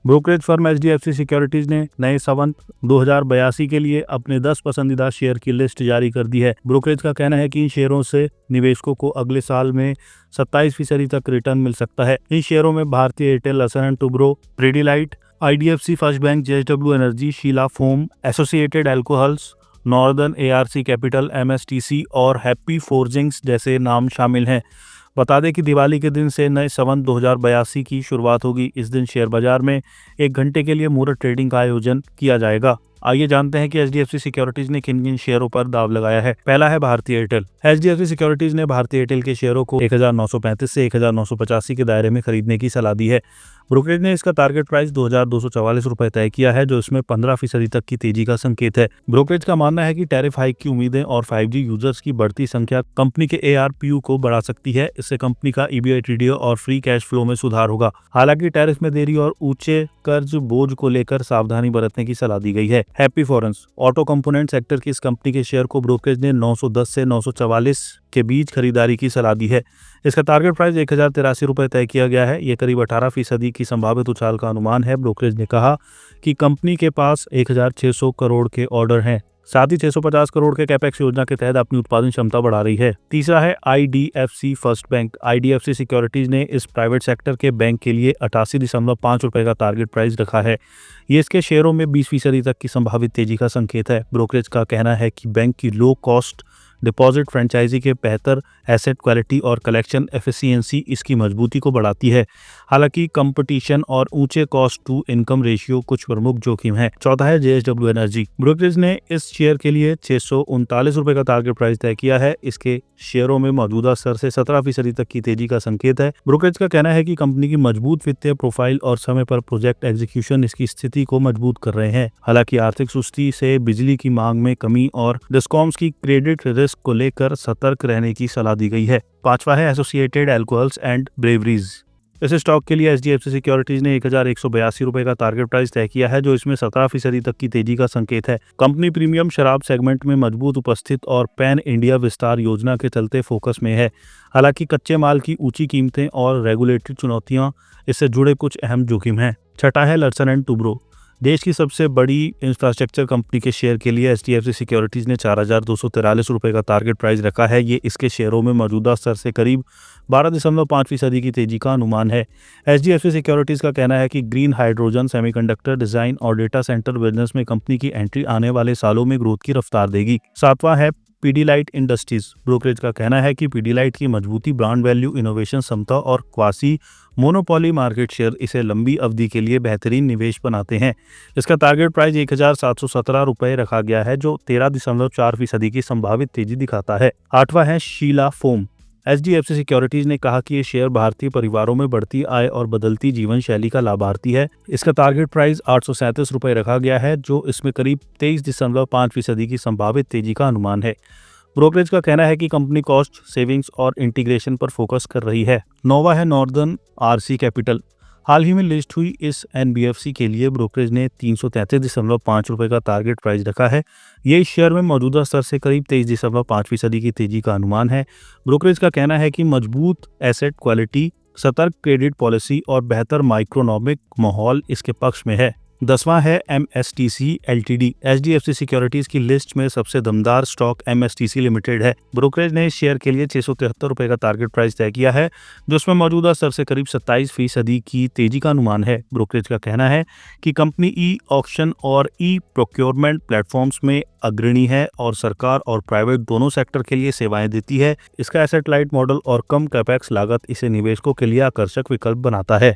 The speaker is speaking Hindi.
ब्रोकरेज फर्म एचडीएफसी सिक्योरिटीज ने नए संवत 2082 के लिए अपने 10 पसंदीदा शेयर की लिस्ट जारी कर दी है। ब्रोकरेज का कहना है कि इन शेयरों से निवेशकों को अगले साल में 27% तक रिटर्न मिल सकता है। इन शेयरों में Bharti Airtel, Larsen and Toubro, Pidilite, IDFC First Bank, JSW Energy, Sheela Foam, Associated Alcohols, Northern ARC Capital, MSTC और हैप्पी फोर्जिंग्स जैसे नाम शामिल हैं। बता दें कि दिवाली के दिन से नए संवत 2082 की शुरुआत होगी। इस दिन शेयर बाजार में 1 घंटे के लिए मुहूर्त ट्रेडिंग का आयोजन किया जाएगा। आइए जानते हैं कि एचडीएफसी सिक्योरिटीज ने किन किन शेयरों पर दाव लगाया है। पहला है भारतीय एयरटेल। एचडीएफसी सिक्योरिटीज ने भारतीय एयरटेल के शेयरों को 1935 से 1985 के दायरे में खरीदने की सलाह दी है। ब्रोकरेज ने इसका टारगेट प्राइस 2244 रुपए तय किया है, जो इसमें 15% तक की तेजी का संकेत है। ब्रोकरेज का मानना है कि टैरिफ हाइक की उम्मीदें और 5G यूजर्स की बढ़ती संख्या कंपनी के ARPU को बढ़ा सकती है। इससे कंपनी का EBITDA और फ्री कैश फ्लो में सुधार होगा। हालांकि टैरिफ में देरी और ऊंचे कर्ज बोझ को लेकर सावधानी बरतने की सलाह दी गई है। हैप्पी फॉरेंस ऑटो कंपोनेंट सेक्टर की इस कंपनी के शेयर को ब्रोकरेज ने 910 से 944 के बीच खरीदारी की सलाह दी है। इसका टारगेट प्राइस 1083 रुपए तय किया गया है। ये करीब 18% की संभावित उछाल का अनुमान है। ब्रोकरेज ने कहा कि कंपनी के पास 1600 करोड़ के ऑर्डर हैं, साथ ही 650 करोड़ के कैपेक्स योजना के तहत अपनी उत्पादन क्षमता बढ़ा रही है। तीसरा है IDFC First bank. IDFC securities ने इस प्राइवेट सेक्टर के बैंक के लिए 88.5 रुपए का टारगेट प्राइस रखा है। ये इसके शेयरों में 20% तक की संभावित तेजी का संकेत है। ब्रोकरेज का कहना है कि बैंक की लो कॉस्ट डिपॉजिट फ्रेंचाइजी के बेहतर एसेट क्वालिटी और कलेक्शन एफिशिएंसी इसकी मजबूती को बढ़ाती है। हालांकि कंपटीशन और ऊंचे कॉस्ट टू इनकम रेशियो कुछ प्रमुख जोखिम है। चौथा है जेएसडब्ल्यू एनर्जी। ब्रोकरेज ने इस शेयर के लिए 639 रुपए का टारगेट प्राइस तय किया है। इसके शेयरों में मौजूदा स्तर से 17% तक की तेजी का संकेत है। ब्रोकरेज का कहना है कि कंपनी की मजबूत वित्तीय प्रोफाइल और समय पर प्रोजेक्ट एग्जीक्यूशन इसकी स्थिति को मजबूत कर रहे हैं। हालांकि आर्थिक सुस्ती से बिजली की मांग में कमी और डिस्कॉम्स की क्रेडिट रिस्क को लेकर सतर्क रहने की सलाह दी गई है। पांचवा है एसोसिएटेड अल्कोहल्स एंड ब्रेवरीज। इस स्टॉक के लिए एचडीएफसी सिक्योरिटीज ने 1182 रुपए का टारगेट प्राइस तय किया है, जो इसमें 17% तक की तेजी का संकेत है। कंपनी प्रीमियम शराब सेगमेंट में मजबूत उपस्थित और पैन इंडिया विस्तार योजना के चलते फोकस में है। हालांकि कच्चे माल की ऊंची कीमतें और रेगुलेटरी चुनौतियां इससे जुड़े कुछ अहम जोखिम हैं। छठा है लसन एंड टुब्रो। देश की सबसे बड़ी इंफ्रास्ट्रक्चर कंपनी के शेयर के लिए एचडीएफसी सिक्योरिटीज ने 4243 रुपए का टारगेट प्राइस रखा है। ये इसके शेयरों में मौजूदा स्तर से करीब 12.5% की तेजी का अनुमान है। एचडीएफसी सिक्योरिटीज का कहना है कि ग्रीन हाइड्रोजन, सेमीकंडक्टर डिजाइन और डेटा सेंटर बिजनेस में कंपनी की एंट्री आने वाले सालों में ग्रोथ की रफ्तार देगी। सातवां है पीडीलाइट इंडस्ट्रीज। ब्रोकरेज का कहना है कि पीडीलाइट की मजबूती, ब्रांड वैल्यू, इनोवेशन क्षमता और क्वासी मोनोपोली मार्केट शेयर इसे लंबी अवधि के लिए बेहतरीन निवेश बनाते हैं। इसका टारगेट प्राइस 1717 रुपए रखा गया है, जो 13.4% की संभावित तेजी दिखाता है। आठवां है शीला फोम। एचडीएफसी सिक्योरिटीज ने कहा कि ये शेयर भारतीय परिवारों में बढ़ती आय और बदलती जीवन शैली का लाभार्थी है। इसका टारगेट प्राइस 837 रुपए रखा गया है, जो इसमें करीब 23.5% की संभावित तेजी का अनुमान है। ब्रोकरेज का कहना है कि कंपनी कॉस्ट सेविंग्स और इंटीग्रेशन पर फोकस कर रही है। नौवां है नॉर्दर्न आरसी कैपिटल। हाल ही में लिस्ट हुई इस एनबीएफसी के लिए ब्रोकरेज ने 333.5 रुपए का टारगेट प्राइस रखा है। ये इस शेयर में मौजूदा स्तर से करीब 23.5% की तेजी का अनुमान है। ब्रोकरेज का कहना है कि मजबूत एसेट क्वालिटी, सतर्क क्रेडिट पॉलिसी और बेहतर माइक्रोनॉमिक माहौल इसके पक्ष में है। 10वां है एमएसटीसी एलटीडी। एचडीएफसी सिक्योरिटीज की लिस्ट में सबसे दमदार स्टॉक एमएसटीसी लिमिटेड है। ब्रोकरेज ने इस शेयर के लिए 673 रुपए का टारगेट प्राइस तय किया है, जो उसमें मौजूदा स्तर से करीब 27% की तेजी का अनुमान है। ब्रोकरेज का कहना है कि कंपनी ई ऑक्शन और ई प्रोक्योरमेंट प्लेटफॉर्म्स में अग्रणी है और सरकार और प्राइवेट दोनों सेक्टर के लिए सेवाएं देती है। इसका एसेट लाइट मॉडल और कम कैपेक्स लागत इसे निवेशकों के लिए आकर्षक विकल्प बनाता है।